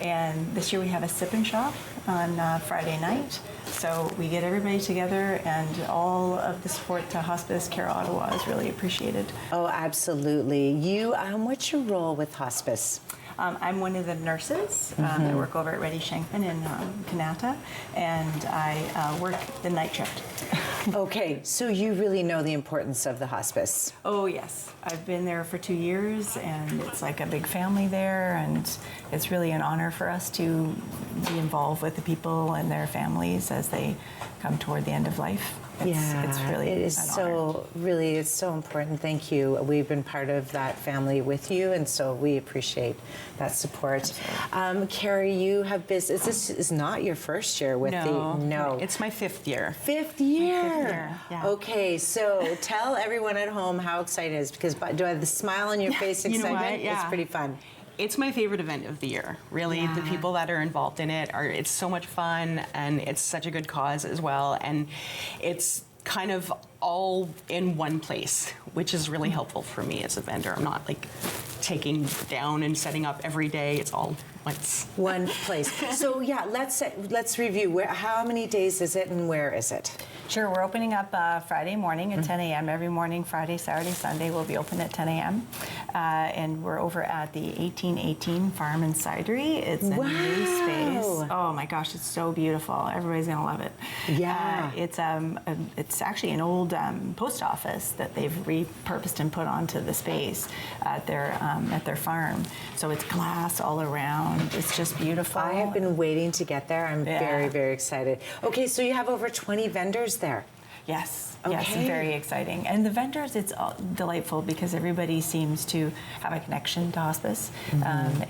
and this year we have a sip and shop on Friday night. So we get everybody together, and all of the support to Hospice Care Ottawa is really appreciated. Oh, absolutely. You, what's your role with hospice? I'm one of the nurses. I work over at Reddy Shankman in Kanata, and I work the night shift. Okay, so you really know the importance of the hospice. Oh, yes. I've been there for 2 years, and it's like a big family there, and it's really an honor for us to be involved with the people and their families as they come toward the end of life. It's really it is so really it's so important. Thank you. We've been part of that family with you, and so we appreciate that support. Carrie, you have business. This is not your first year with No, it's my 5th year. Fifth year. My 5th year. Yeah. Okay, so tell everyone at home how excited it is, because do I have the smile on your face? You know Excitement? what? Yeah. It's pretty fun. It's my favorite event of the year. Really, the people that are involved in it it's so much fun, and it's such a good cause as well. And it's kind of all in one place, which is really helpful for me as a vendor. I'm not like taking down and setting up every day. It's all one place. So yeah, let's review. How many days is it, and where is it? Sure, we're opening up Friday morning at 10 a.m. Every morning, Friday, Saturday, Sunday, we'll be open at 10 a.m. And we're over at the 1818 Farm and Cidery. It's a new space. Oh my gosh, it's so beautiful. Everybody's gonna love it. Yeah. It's actually an old post office that they've repurposed and put onto the space at their farm. So it's glass all around. It's just beautiful. I have been waiting to get there. I'm very, very excited. Okay, so you have over 20 vendors there. Yes. Okay. Yes, very exciting. And the vendors, it's delightful because everybody seems to have a connection to hospice.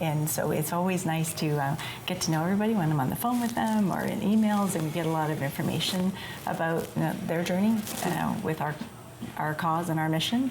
And so it's always nice to get to know everybody when I'm on the phone with them or in emails, and we get a lot of information about their journey with our cause and our mission.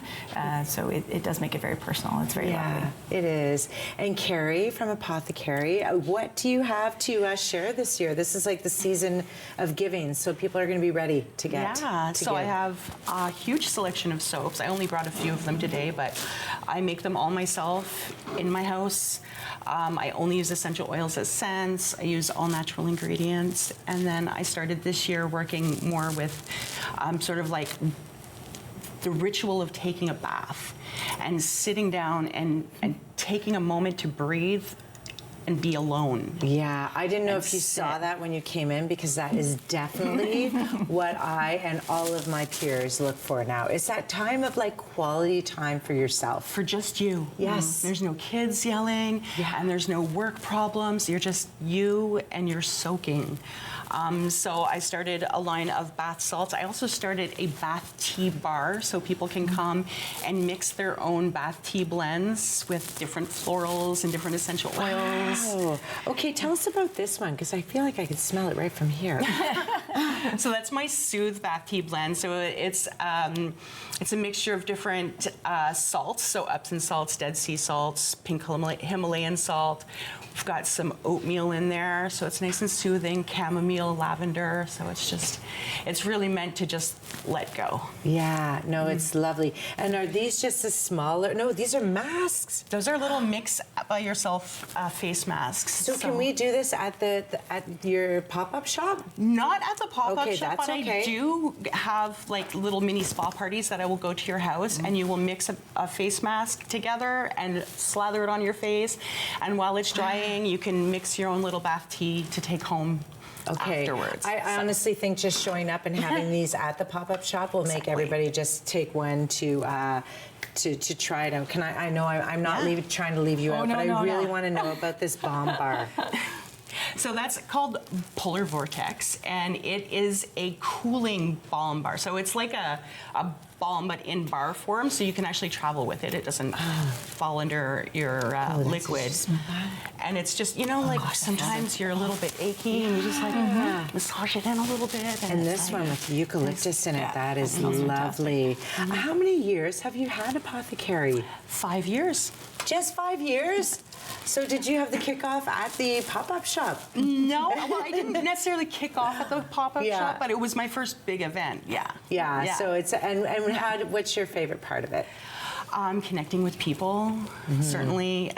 So it does make it very personal. It's very lovely. It is. And Carrie from Apothecary, what do you have to share this year? This is like the season of giving, so people are going to be ready to get. Yeah, so I have a huge selection of soaps. I only brought a few of them today, but I make them all myself in my house. I only use essential oils as scents. I use all natural ingredients. And then I started this year working more with sort of like the ritual of taking a bath and sitting down and taking a moment to breathe and be alone. Yeah, I didn't know if you saw that when you came in, because that is definitely what I and all of my peers look for now. It's that time of like quality time for yourself. For just you. Yes. There's no kids yelling, and there's no work problems. You're just you, and you're soaking. So I started a line of bath salts. I also started a bath tea bar, so people can come and mix their own bath tea blends with different florals and different essential oils. Wow. Okay, tell us about this one, because I feel like I can smell it right from here. So that's my Soothe Bath Tea Blend. So it's a mixture of different salts, so Epsom salts, Dead Sea salts, pink Himalayan salt. We've got some oatmeal in there, so it's nice and soothing, chamomile, lavender, so it's really meant to just let go. Yeah, no, it's lovely. And are these just the smaller, no, these are masks. Those are little mix by yourself face masks. So can we do this at your pop-up shop? Not at the pop-up Okay, shop, that's but okay. I do have like little mini spa parties that I will go to your house and you will mix a face mask together and slather it on your face. And while it's drying, you can mix your own little bath tea to take home afterwards. I honestly think just showing up and having these at the pop-up shop will make everybody just take one to try it out. Can I know I'm not trying to leave you out, but I really want to know about this bomb bar. So that's called Polar Vortex, and it is a cooling balm bar. So it's like a balm, but in bar form, so you can actually travel with it. It doesn't fall under your liquid. And it's just, sometimes you're a little bit achy, and you just like massage it in a little bit. And this one with eucalyptus in it, that is lovely. How many years have you had Apothecary? 5 years. Just 5 years? So did you have the kickoff at the pop-up shop? No, well, I didn't necessarily kick off at the pop-up shop, but it was my first big event. Yeah. So it's what's your favorite part of it? Connecting with people, certainly.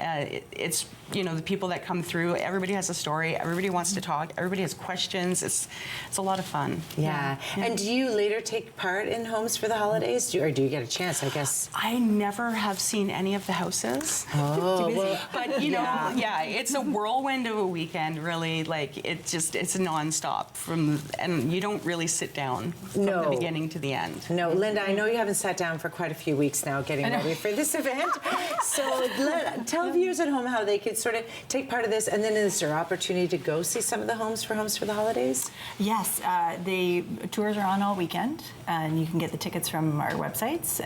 It's the people that come through. Everybody has a story. Everybody wants to talk. Everybody has questions. It's a lot of fun. Yeah. And do you later take part in Homes for the Holidays, or do you get a chance? I guess I never have seen any of the houses. Oh, well, but it's a whirlwind of a weekend. Really, like it's nonstop and you don't really sit down from the beginning to the end. No, Linda, I know you haven't sat down for quite a few weeks now, getting ready for this event. So tell viewers at home how they could sort of take part of this, and then is there opportunity to go see some of the Homes for the Holidays? Yes, the tours are on all weekend, and you can get the tickets from our websites.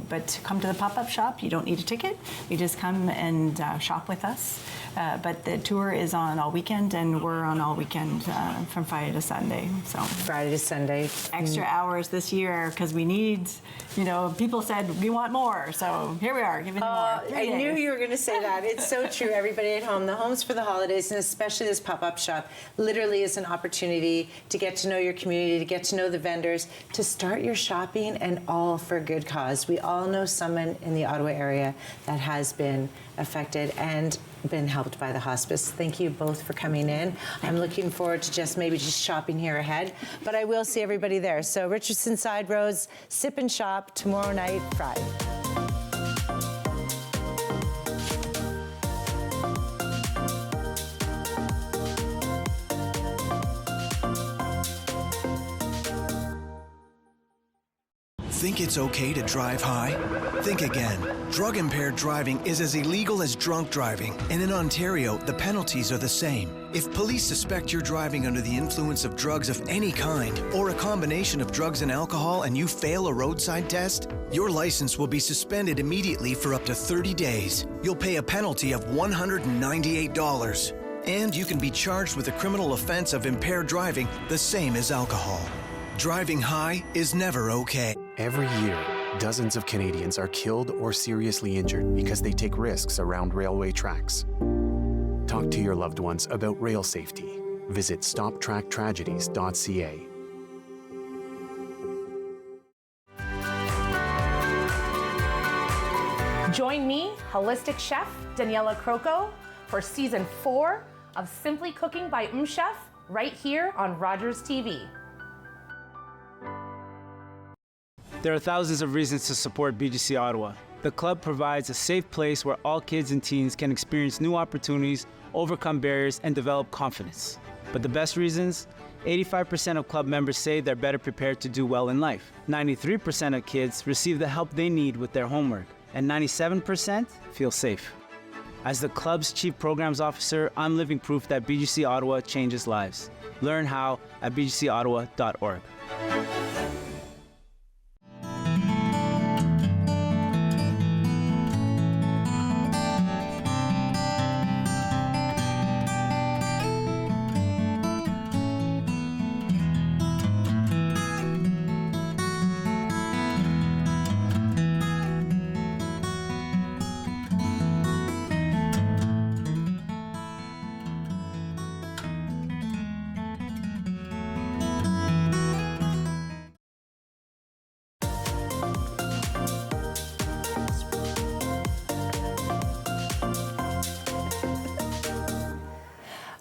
But to come to the pop-up shop, you don't need a ticket. You just come and shop with us. But the tour is on all weekend, and we're on all weekend from Friday to Sunday. So Friday to Sunday. Extra hours this year because we need. People said we want more, so here we are giving you more. I knew you were going to say that. It's so true. Everybody at home, the Homes for the Holidays, and especially this pop-up shop, literally is an opportunity to get to know your community, to get to know the vendors, to start your shopping, and all for a good cause. We all know someone in the Ottawa area that has been affected and been helped by the hospice. Thank you both for coming in. I'm looking forward to just shopping here ahead, but I will see everybody there. So Richardson Side Roads, Sip and Shop, tomorrow night, Friday. Think it's okay to drive high? Think again. Drug-impaired driving is as illegal as drunk driving, and in Ontario, the penalties are the same. If police suspect you're driving under the influence of drugs of any kind, or a combination of drugs and alcohol, and you fail a roadside test, your license will be suspended immediately for up to 30 days. You'll pay a penalty of $198. And you can be charged with a criminal offense of impaired driving, the same as alcohol. Driving high is never okay. Every year, dozens of Canadians are killed or seriously injured because they take risks around railway tracks. Talk to your loved ones about rail safety. Visit stoptracktragedies.ca. Join me, holistic chef Daniela Croco, for season 4 of Simply Cooking by Chef, right here on Rogers TV. There are thousands of reasons to support BGC Ottawa. The club provides a safe place where all kids and teens can experience new opportunities, overcome barriers, and develop confidence. But the best reasons? 85% of club members say they're better prepared to do well in life. 93% of kids receive the help they need with their homework. And 97% feel safe. As the club's Chief Programs Officer, I'm living proof that BGC Ottawa changes lives. Learn how at bgcottawa.org.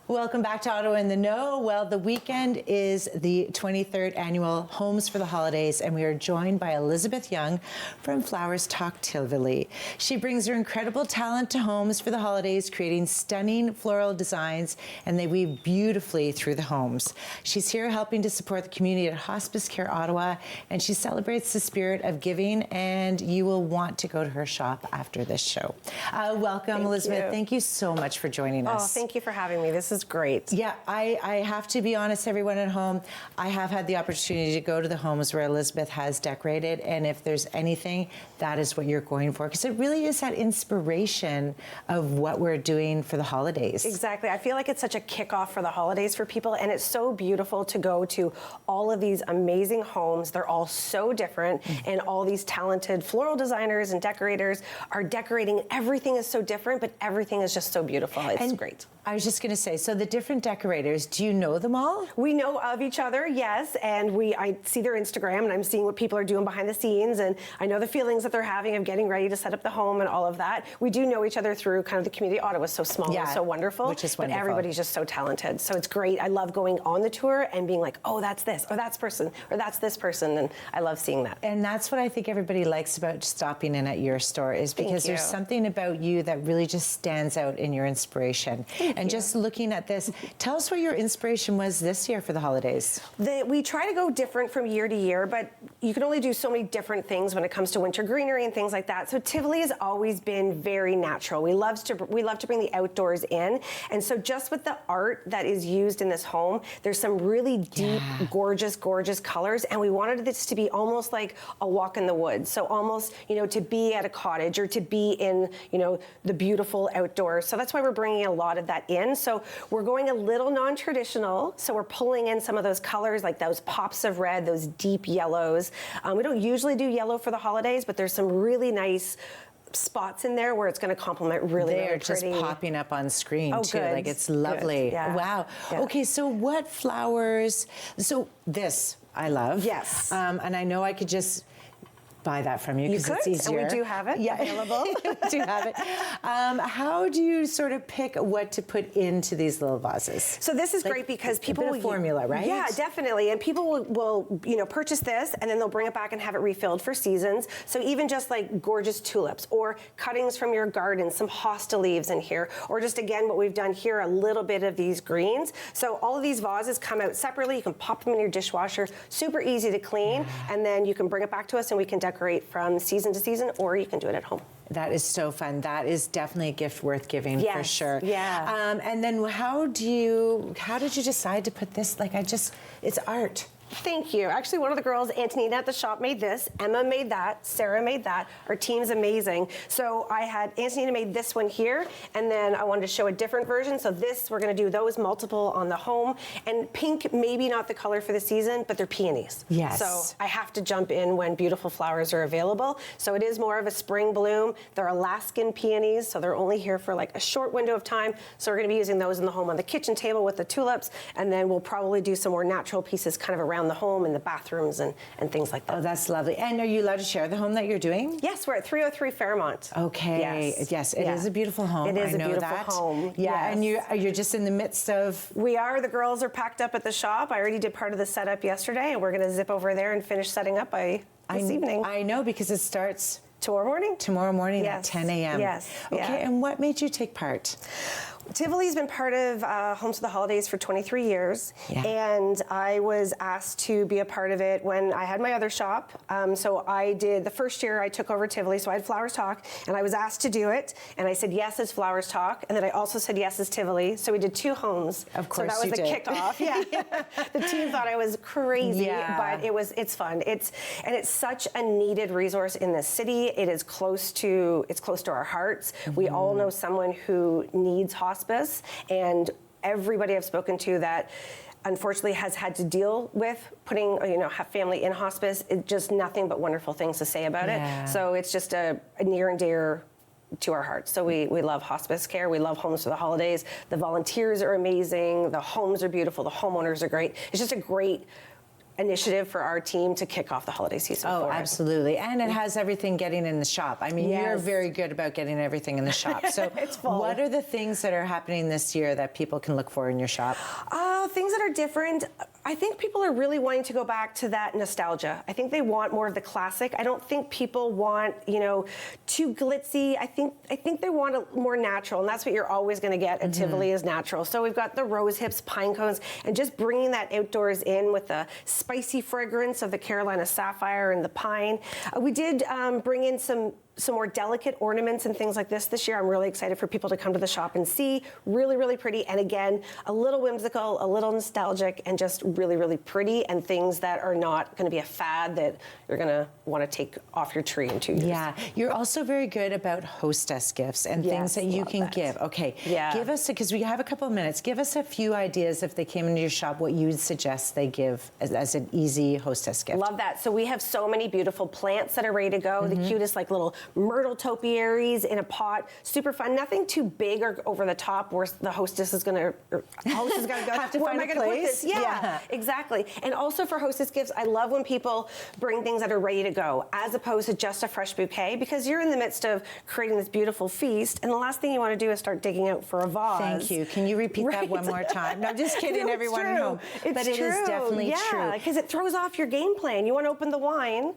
Welcome back to Ottawa in the Know. Well, the weekend is the 23rd annual Homes for the Holidays, and we are joined by Elizabeth Young from Flowers Talk Tivoli. She brings her incredible talent to Homes for the Holidays, creating stunning floral designs, and they weave beautifully through the homes. She's here helping to support the community at Hospice Care Ottawa, and she celebrates the spirit of giving, and you will want to go to her shop after this show. Welcome, Elizabeth. Thank you so much for joining us. Oh, thank you for having me. This is great. Yeah, I have to be honest, everyone at home, I have had the opportunity to go to the homes where Elizabeth has decorated, and if there's anything, that is what you're going for, because it really is that inspiration of what we're doing for the holidays. Exactly. I feel like it's such a kickoff for the holidays for people, and it's so beautiful to go to all of these amazing homes. They're all so different, and all these talented floral designers and decorators are decorating. Everything is so different, but everything is just so beautiful. It's great. I was just going to say, so the different decorators, do you know them all? We know of each other, yes, and I see their Instagram, and I'm seeing what people are doing behind the scenes, and I know the feelings that they're having of getting ready to set up the home and all of that. We do know each other through kind of the community. Ottawa's so small and so wonderful, which is wonderful. But everybody's just so talented, so it's great. I love going on the tour and being like, oh, that's this, or that's person, or that's this person, and I love seeing that. And that's what I think everybody likes about stopping in at your store, is because there's something about you that really just stands out in your inspiration. And just looking at this, tell us what your inspiration was this year for the holidays. We try to go different from year to year, but you can only do so many different things when it comes to winter greenery and things like that. So Tivoli has always been very natural. We love to bring the outdoors in, and so just with the art that is used in this home, there's some really deep, gorgeous colors, and we wanted this to be almost like a walk in the woods. So almost, to be at a cottage or to be in, the beautiful outdoors. So that's why we're bringing a lot of that in. So we're going a little non-traditional. So we're pulling in some of those colors, like those pops of red, those deep yellows. We don't usually do yellow for the holidays, but there's some really nice spots in there where it's going to complement really pretty. They're just popping up on screen too. Good. Like, it's lovely. Good. Yeah. Wow. Yeah. Okay, so what flowers? So this I love. Yes. And I know I could just buy that from you because it's easier. And we do have it available. We do have it. How do you sort of pick what to put into these little vases? So this is great because people will formula, right? Yeah, definitely. And people will purchase this and then they'll bring it back and have it refilled for seasons. So even just like gorgeous tulips or cuttings from your garden, some hosta leaves in here, or just again what we've done here, a little bit of these greens. So all of these vases come out separately. You can pop them in your dishwasher. Super easy to clean, and then you can bring it back to us and we can decorate from season to season, or you can do it at home. That is so fun. That is definitely a gift worth giving, for sure. Yeah. And then how did you decide to put this? It's art. Thank you. Actually, one of the girls, Antonina at the shop, made this. Emma made that. Sarah made that. Our team's amazing. So I had Antonina made this one here, and then I wanted to show a different version. So this, we're going to do those multiple on the home. And pink, maybe not the color for the season, but they're peonies. Yes. So I have to jump in when beautiful flowers are available. So it is more of a spring bloom. They're Alaskan peonies, so they're only here for like a short window of time. So we're going to be using those in the home on the kitchen table with the tulips, and then we'll probably do some more natural pieces kind of around the home and the bathrooms and things like that. Oh, that's lovely. And are you allowed to share the home that you're doing? Yes, we're at 303 Fairmont. Okay. Yes, it is a beautiful home. It is I know a beautiful that. home. Yeah, yes. And you're just in the midst of... We are. The girls are packed up at the shop. I already did part of the setup yesterday, and we're going to zip over there and finish setting up by this evening. I know, because it starts Tomorrow morning? Tomorrow morning Yes. at 10 a.m. Yes. Okay, Yeah. and what made you take part? Tivoli's been part of Homes for the Holidays for 23 years, and I was asked to be a part of it when I had my other shop. So I did, the first year I took over Tivoli, so I had Flowers Talk, and I was asked to do it, and I said yes as Flowers Talk, and then I also said yes as Tivoli, so we did 2 homes. Of course so that was you the did. kickoff. Yeah. The team thought I was crazy, Yeah. but it's fun. It's such a needed resource in this city. It is close to our hearts. We all know someone who needs hospice, and everybody I've spoken to that unfortunately has had to deal with putting, have family in hospice, just nothing but wonderful things to say about it. So it's just a near and dear to our hearts. So we love hospice care. We love Homes for the Holidays. The volunteers are amazing. The homes are beautiful. The homeowners are great. It's just a great initiative for our team to kick off the holiday season. Oh, for it. absolutely. And it has everything getting in the shop. I mean, you're Yes. very good about getting everything in the shop. So It's full. what are the things that are happening this year that people can look for in your shop? Things that are different. I think people are really wanting to go back to that nostalgia. I think they want more of the classic. I don't think people want, too glitzy. I think they want a more natural, and that's what you're always going to get at Tivoli is natural. So we've got the rose hips, pine cones, and just bringing that outdoors in with the spicy fragrance of the Carolina sapphire and the pine. We did bring in some more delicate ornaments and things like this year. I'm really excited for people to come to the shop and see. Really, really pretty. And again, a little whimsical, a little nostalgic, and just really, really pretty, and things that are not going to be a fad that you're going to want to take off your tree in 2 years. Yeah, you're also very good about hostess gifts and things that you can give. Okay, give us, because we have a couple of minutes, give us a few ideas if they came into your shop, what you would suggest they give as an easy hostess gift. Love that. So we have so many beautiful plants that are ready to go. The cutest, like little myrtle topiaries in a pot. Super fun. Nothing too big or over the top where the hostess is going to go. Have to Where find am I a gonna put place? this? Yeah, exactly. And also for hostess gifts, I love when people bring things that are ready to go, as opposed to just a fresh bouquet, because you're in the midst of creating this beautiful feast, and the last thing you want to do is start digging out for a vase. Thank you. Can you repeat that one more time? No, just kidding, No, it's everyone at true. home. It's But it true. is definitely true. Yeah, because it throws off your game plan. You want to open the wine.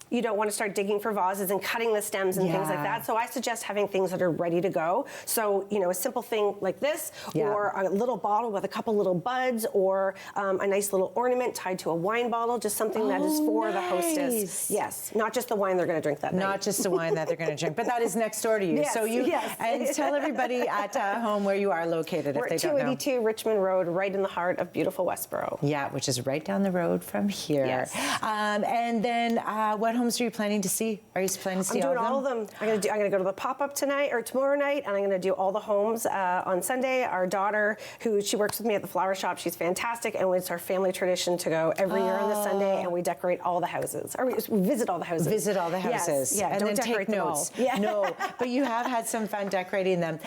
You don't want to start digging for vases and cutting the stems and things like that. So I suggest having things that are ready to go. So, a simple thing like this, or a little bottle with a couple little buds, or a nice little ornament tied to a wine bottle, just something that is for the hostess. Yes, not just the wine they're going to drink that night. Not just the wine that they're going to drink, but that is next door to you. Yes, So you yes. and tell everybody at home where you are located We're if they at don't know. 282 Richmond Road, right in the heart of beautiful Westboro. Yeah, which is right down the road from here. Yes. And then, what homes are you planning to see? Are you planning to see I'm doing all all of them. I'm gonna go to the pop-up tonight or tomorrow night, and I'm gonna do all the homes on Sunday. Our daughter, she works with me at the flower shop, she's fantastic, and it's our family tradition to go every year on the Sunday, and we decorate all the houses, or we visit all the houses. Visit all the houses. Yes, yeah, and don't then decorate take them notes. all. Yeah. No, but you have had some fun decorating them.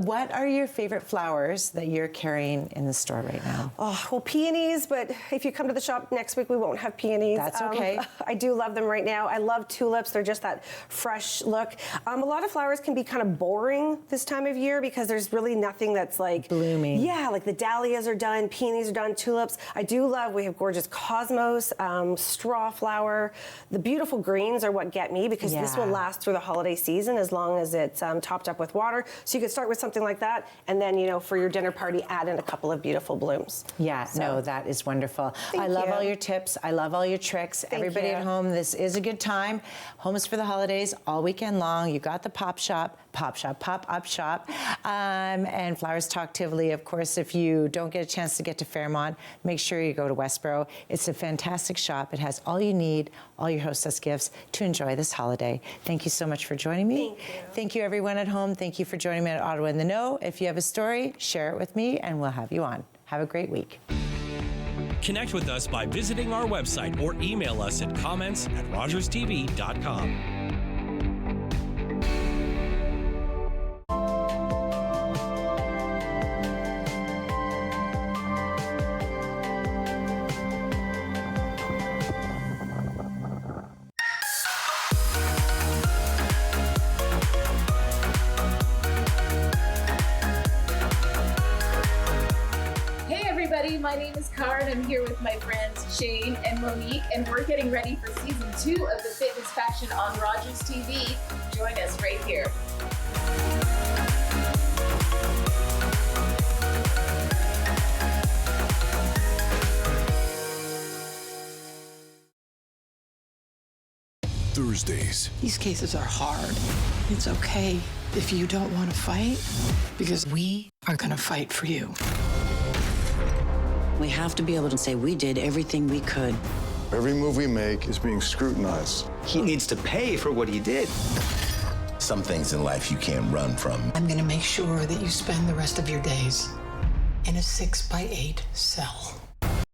What are your favorite flowers that you're carrying in the store right now? Oh, well, peonies, but if you come to the shop next week, we won't have peonies. That's okay. I do love them right now. I love tulips. They're just that fresh look. A lot of flowers can be kind of boring this time of year because there's really nothing that's like blooming. Yeah, like the dahlias are done, peonies are done, tulips. I do love, we have gorgeous cosmos, straw flower. The beautiful greens are what get me because this will last through the holiday season as long as it's topped up with water. So you could start with something like that, and then, for your dinner party, add in a couple of beautiful blooms. Yeah, no, that is wonderful. I love all your tips. I love all your tricks. Everybody at home, this is a good time. Homes for the Holidays all weekend long. You got the pop-up shop, and Flowers Talk Tivoli. Of course, if you don't get a chance to get to Fairmont, make sure you go to Westboro. It's a fantastic shop. It has all you need, all your hostess gifts to enjoy this holiday. Thank you so much for joining me. Thank you. Thank you, everyone at home. Thank you for joining me at Ottawa in the Know. If you have a story, share it with me, and we'll have you on. Have a great week. Connect with us by visiting our website or email us at comments@rogerstv.com. everybody. My name is Cara, and I'm here with my friends Shane and Monique, and we're getting ready for season 2 of the Fitness Passion on Rogers TV. Join us right here. Thursdays. These cases are hard. It's okay if you don't want to fight, because we are going to fight for you. We have to be able to say we did everything we could. Every move we make is being scrutinized. He needs to pay for what he did. Some things in life you can't run from. I'm going to make sure that you spend the rest of your days in a 6x8 cell.